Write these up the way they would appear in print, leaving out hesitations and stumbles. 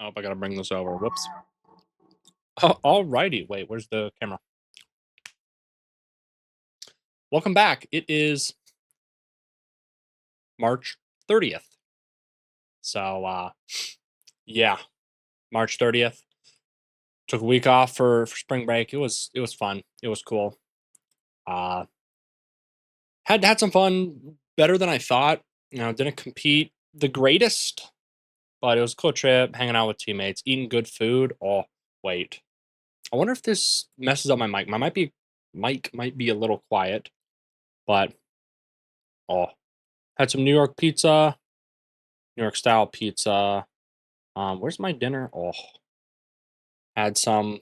Oh, I gotta bring this over. Whoops. Alrighty. Wait, where's the camera? Welcome back. It is March 30th. So, yeah, March 30th. Took a week off for spring break. It was fun. It was cool. Uh, had some fun. Better than I thought. Didn't compete the greatest, but it was a cool trip. Hanging out with teammates, eating good food. Oh, wait. I wonder if this messes up my mic. My mic might be a little quiet, but oh, had some New York pizza, New York style pizza. Where's my dinner? Oh, had some.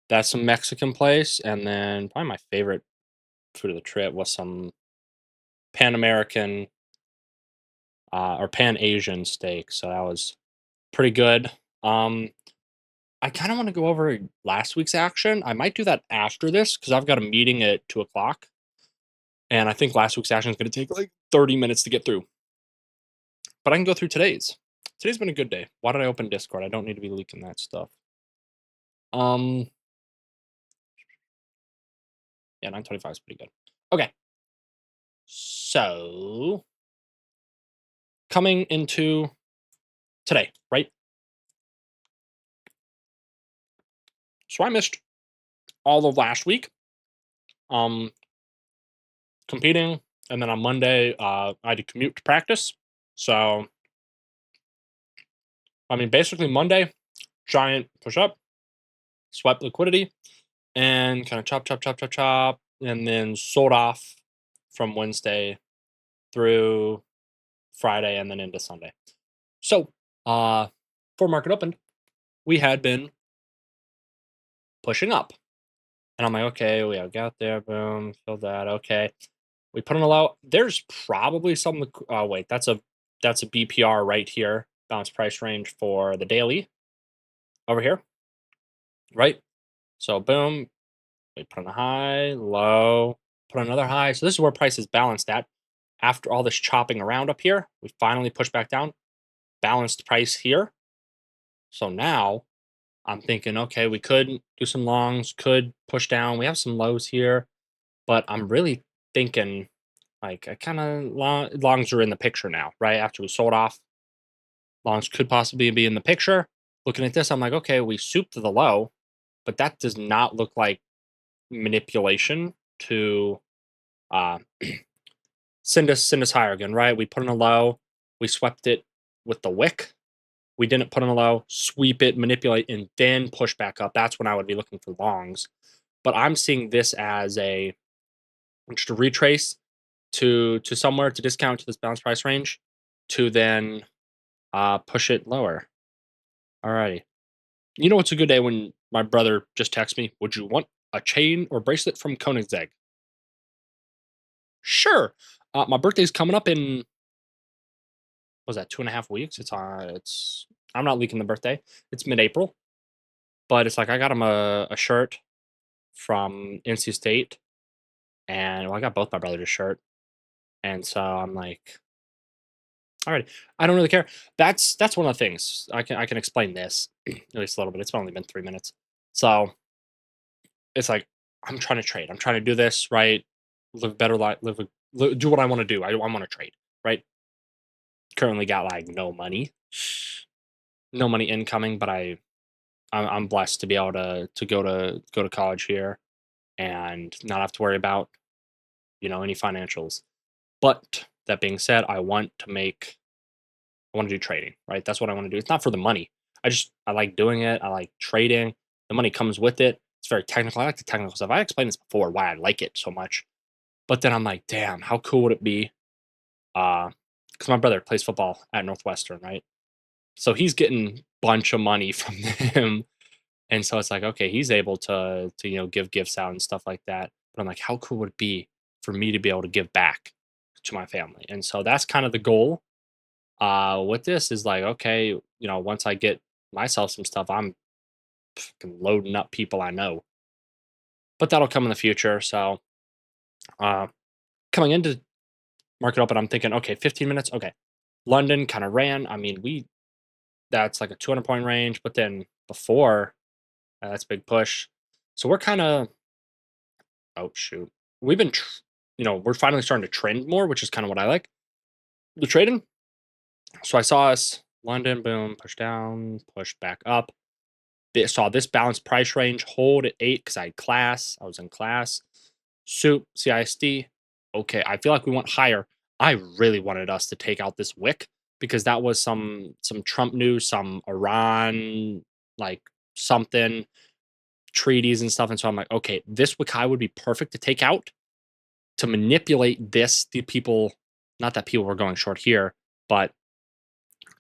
That's some Mexican place, and then probably my favorite food of the trip was some Pan American or Pan Asian steak. So that was pretty good. Um, I kind of want to go over last week's action. I might do that after this because I've got a meeting at 2 o'clock, and I think last week's action is going to take like 30 minutes to get through. But I can go through today's. Today's been a good day. Why did I open Discord? I don't need to be leaking that stuff. Um, yeah, 9:25 is pretty good. Okay, so coming into today, right? So I missed all of last week, um, competing, and then on Monday, I had to commute to practice. So I mean, basically Monday, giant push up, sweat liquidity, and kind of chop, chop, chop, chop, chop, and then sold off from Wednesday through Friday and then into Sunday. So, before market opened, we had been pushing up. And I'm like, okay, we have got there, boom, filled that, okay. We put in a low. There's probably some. Oh wait, that's a BPR right here, bounce price range for the daily over here, right? So boom, we put in a high, low, put another high. So this is where price is balanced at. After all this chopping around up here, we finally push back down, balanced price here. So now I'm thinking, okay, we could do some longs, could push down. We have some lows here, but I'm really thinking like I kind of longs are in the picture now, right? After we sold off, longs could possibly be in the picture. Looking at this, I'm like, okay, we souped to the low, but that does not look like manipulation to uh, send us higher again, right? We put in a low, we swept it with the wick. We didn't put in a low, sweep it, manipulate, and then push back up. That's when I would be looking for longs. But I'm seeing this as a just a retrace to somewhere to discount to this balance price range to then push it lower. Alrighty. You know what's a good day when my brother just texts me, would you want a chain or bracelet from Koenigsegg? Sure. My birthday's coming up in was that 2.5 weeks? It's I'm not leaking the birthday. It's mid-April, but it's like I got him a shirt from NC State, and well, I got both my brothers a shirt, and so I'm like, all right, I don't really care. That's one of the things I can explain this at least a little bit. It's only been 3 minutes, so it's like I'm trying to trade. I'm trying to do this right, live a better life, do what I want to do. I want to trade, right? Currently got like no money incoming, but I'm blessed to be able to go to college here and not have to worry about any financials. But that being said, I want to do trading, right? That's what I want to do. It's not for the money. I like doing it. I like trading. The money comes with it. It's very technical. I like the technical stuff. I explained this before why I like it so much. But then I'm like, damn, how cool would it be? Because my brother plays football at Northwestern, right? So he's getting bunch of money from them. And so it's like, okay, he's able to give gifts out and stuff like that. But I'm like, how cool would it be for me to be able to give back to my family? And so that's kind of the goal. With this is like, okay, once I get myself some stuff, I'm fucking loading up people I know. But that'll come in the future. So uh coming into market open, I'm thinking, okay, 15 minutes, okay. London kind of ran. I mean, that's like a 200 point range. But then before, that's a big push. So we're kind of, oh shoot, we've been, we're finally starting to trend more, which is kind of what I like. The trading. So I saw us London, boom, push down, push back up. Saw this balanced price range hold at 8 because I had class. I was in class. Soup, CISD. Okay, I feel like we went higher. I really wanted us to take out this wick because that was some Trump news, some Iran like something treaties and stuff. And so I'm like, okay, this wick high would be perfect to take out to manipulate this. The people, not that people were going short here, but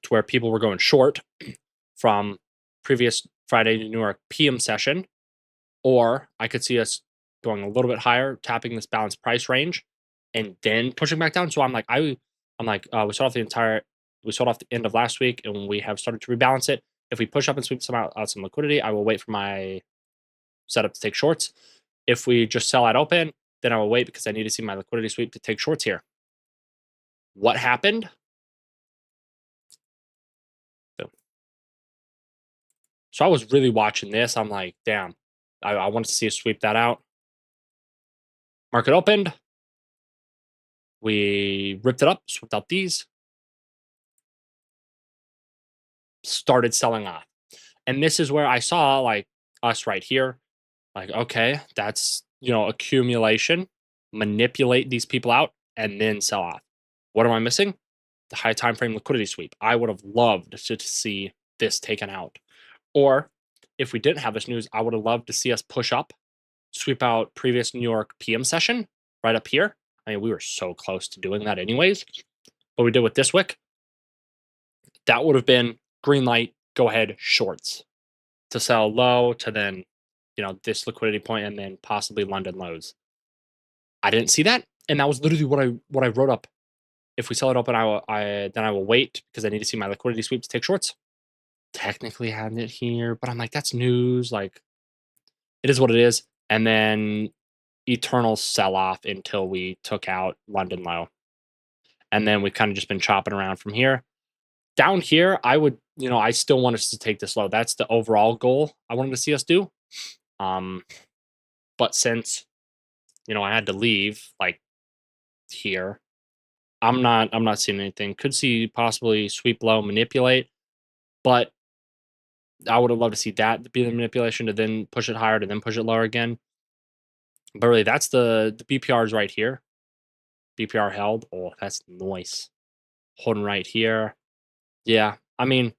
to where people were going short from previous Friday New York PM session, or I could see us going a little bit higher, tapping this balanced price range, and then pushing back down. So we sold off the end of last week, and we have started to rebalance it. If we push up and sweep out some liquidity, I will wait for my setup to take shorts. If we just sell at open, then I will wait because I need to see my liquidity sweep to take shorts here. What happened? So I was really watching this. I'm like, damn, I wanted to see us sweep that out. Market opened. We ripped it up, swept out these, started selling off. And this is where I saw like us right here. Like, okay, that's, accumulation, manipulate these people out, and then sell off. What am I missing? The high time frame liquidity sweep. I would have loved to see this taken out. Or if we didn't have this news, I would have loved to see us push up, sweep out previous New York PM session right up here. I mean, we were so close to doing that anyways. But we did with this wick. That would have been green light, go ahead, shorts to sell low to then, this liquidity point and then possibly London lows. I didn't see that, and that was literally what I wrote up. If we sell it open, I will wait because I need to see my liquidity sweep to take shorts. Technically had it here, but I'm like, that's news. Like, it is what it is. And then eternal sell off until we took out London low, and then we've kind of just been chopping around from here. Down here, I would, I still want us to take this low. That's the overall goal I wanted to see us do. But since, I had to leave like here, I'm not seeing anything. Could see possibly sweep low, manipulate, but I would have loved to see that be the manipulation to then push it higher to then push it lower again. But really, that's the BPRs right here. BPR held. Oh, that's nice. Holding right here. Yeah, I mean,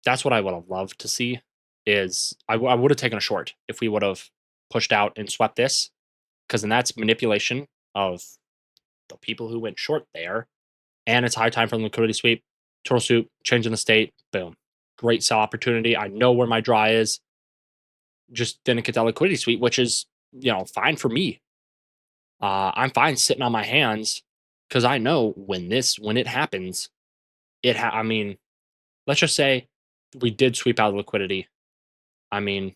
that's what I would have loved to see. Is I would have taken a short if we would have pushed out and swept this, because then that's manipulation of the people who went short there, and it's high time for the liquidity sweep. Turtle soup, changing the state, boom, great sell opportunity. I know where my draw is. Just didn't get that liquidity sweep, which is fine for me. I'm fine sitting on my hands because I know when it happens, I mean, let's just say we did sweep out liquidity. I mean,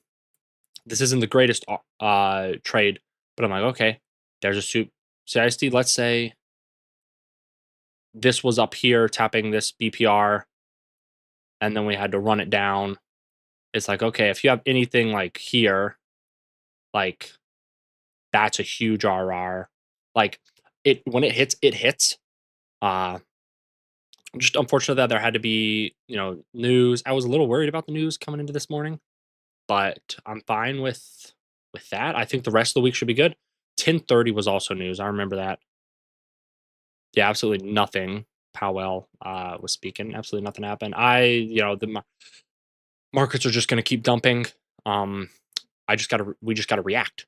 this isn't the greatest trade, but I'm like, okay, there's a soup CISD. Let's say this was up here tapping this BPR, and then we had to run it down. It's like, okay, if you have anything like here, like that's a huge RR. Like when it hits, it hits. Just unfortunate that there had to be, news. I was a little worried about the news coming into this morning, but I'm fine with that. I think the rest of the week should be good. 10:30 was also news. I remember that. Yeah, absolutely nothing. Powell was speaking. Absolutely nothing happened. Markets are just going to keep dumping. We just gotta react.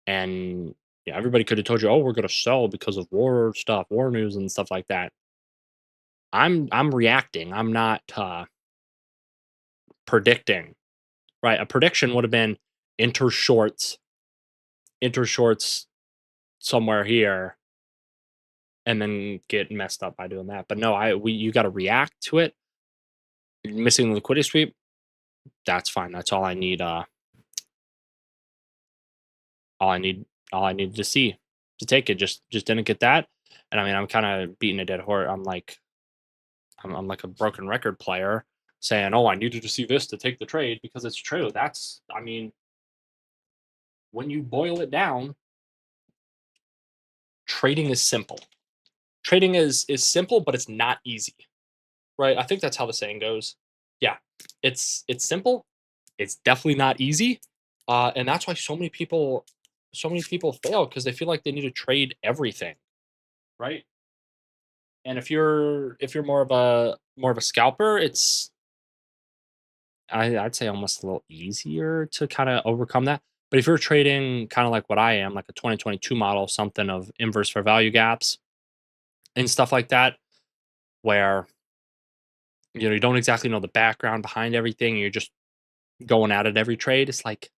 And yeah, everybody could have told you, oh, we're going to sell because of war stuff, war news and stuff like that. I'm reacting. I'm not predicting. Right? A prediction would have been enter shorts, enter shorts somewhere here, and then get messed up by doing that. But no, you got to react to it. Missing the liquidity sweep, that's fine. That's all I need. All I need, all I needed to see to take it. Just didn't get that. And I mean, I'm kind of beating a dead horse. I'm like a broken record player saying, "Oh, I needed to see this to take the trade," because it's true. That's, I mean, when you boil it down, trading is simple. Trading is simple, but it's not easy, right? I think that's how the saying goes. Yeah, it's simple. It's definitely not easy, and that's why so many people fail because they feel like they need to trade everything, right? And if you're more of a scalper, I'd say almost a little easier to kind of overcome that. But if you're trading kind of like what I am, like a 2022 model, something of inverse fair value gaps and stuff like that, where you don't exactly know the background behind everything, you're just going at it every trade. It's like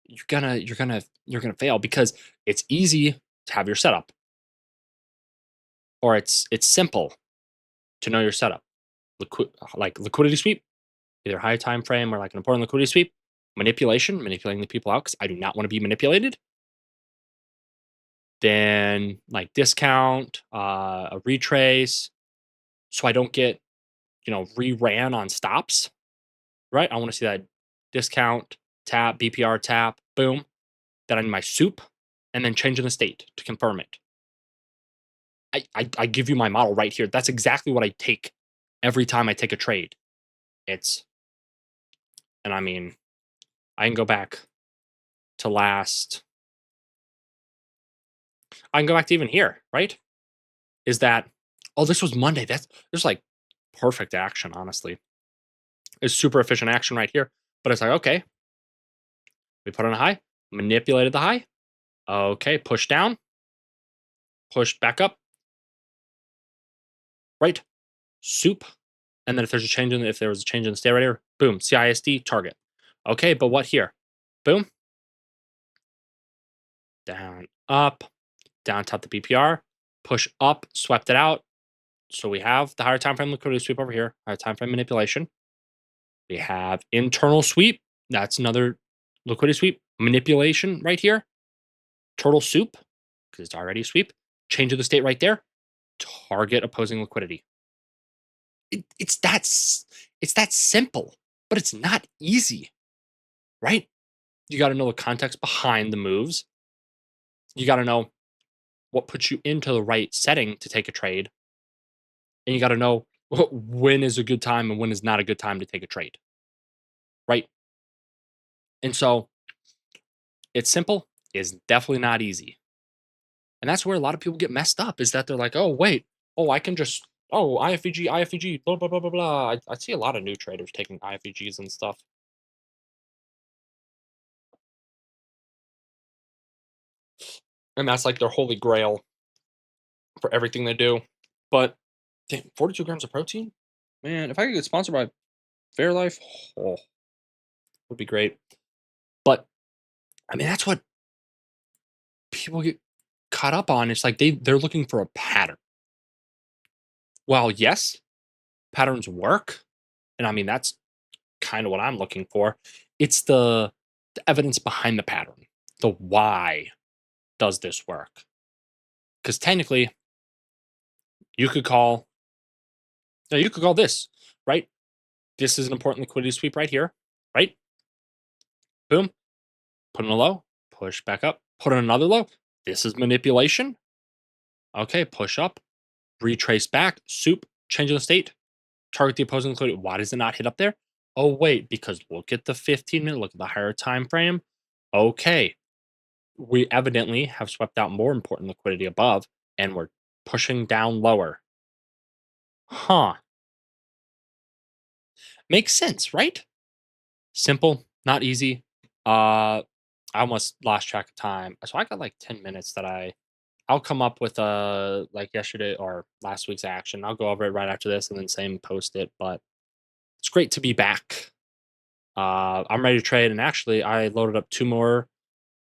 you're gonna fail because it's easy to have your setup, or it's simple to know your setup. Like liquidity sweep, either high time frame or like an important liquidity sweep. Manipulating the people out because I do not want to be manipulated. Then like discount, a retrace, so I don't get re-ran on stops. Right, I want to see that discount tap, BPR tap, boom. Then I need my soup, and then changing the state to confirm it. I give you my model right here. That's exactly what I take every time I take a trade. It's and I mean, I can go back to last I can go back to even here, right? Is that, oh, this was Monday. There's like perfect action, honestly. It's super efficient action right here. But it's like, okay, we put on a high, manipulated the high. Okay, push down, push back up, right? Soup. And then if there was a change in the state right here, boom, CISD target. Okay, but what here? Boom, down, up, down top the BPR, push up, swept it out. So we have the higher time frame liquidity sweep over here, higher time frame manipulation. We have internal sweep. That's another liquidity sweep. Manipulation right here. Turtle soup, because it's already a sweep. Change of the state right there. Target opposing liquidity. It's that simple, but it's not easy, right? You got to know the context behind the moves. You got to know what puts you into the right setting to take a trade, and you got to know when is a good time and when is not a good time to take a trade, right? And so it's simple, is definitely not easy. And that's where a lot of people get messed up is that they're like, oh, wait, oh, I can just, oh, IFVG, blah, blah, blah, blah, blah. I see a lot of new traders taking IFVGs and stuff. And that's like their holy grail for everything they do. But damn, 42 grams of protein? Man, if I could get sponsored by Fairlife, oh, would be great. But I mean, that's what people get caught up on. It's like they're looking for a pattern. Well, yes, patterns work. And I mean, that's kind of what I'm looking for. It's the evidence behind the pattern. The why does this work? Because technically, you could call you could call this, right? This is an important liquidity sweep right here, right? Boom, put in a low, push back up, put in another low. This is manipulation. Okay, push up, retrace back, soup, change in the state, target the opposing liquidity. Why does it not hit up there? Oh, wait, because look at the 15-minute, look at the higher time frame. Okay, we evidently have swept out more important liquidity above and we're pushing down lower. Huh. Makes sense, right? Simple, not easy. I almost lost track of time. So I got like 10 minutes that I'll come up with like yesterday or last week's action. I'll go over it right after this and then same post it. But it's great to be back. I'm ready to trade, and actually I loaded up two more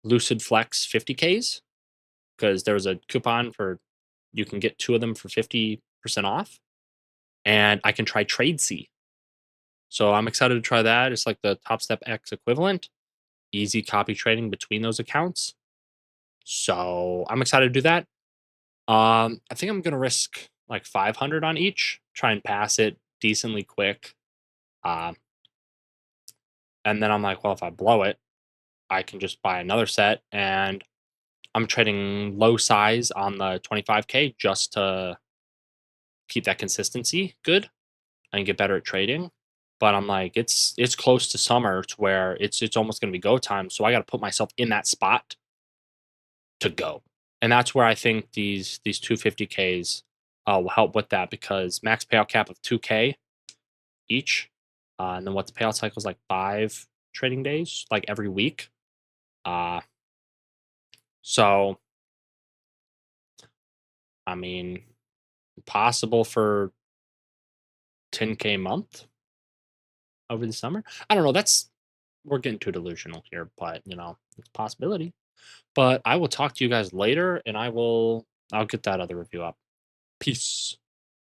Lucid Flex 50Ks because there was a coupon for you can get two of them for 50% off, and I can try Trade C. So I'm excited to try that. It's like the Top Step X equivalent, easy copy trading between those accounts. So I'm excited to do that. I think I'm gonna risk like 500 on each, try and pass it decently quick. Um, and then I'm like, well, if I blow it, I can just buy another set. And I'm trading low size on the 25K just to keep that consistency good and get better at trading. But I'm like, it's close to summer to where it's almost gonna be go time. So I gotta put myself in that spot to go. And that's where I think these 250Ks will help with that because max payout cap of 2K each. And then what the payout cycle is like 5 trading days, like every week. Uh so I mean possible for 10K a month over the summer. I don't know. That's we're getting too delusional here, but it's a possibility. But I will talk to you guys later and I'll get that other review up. Peace.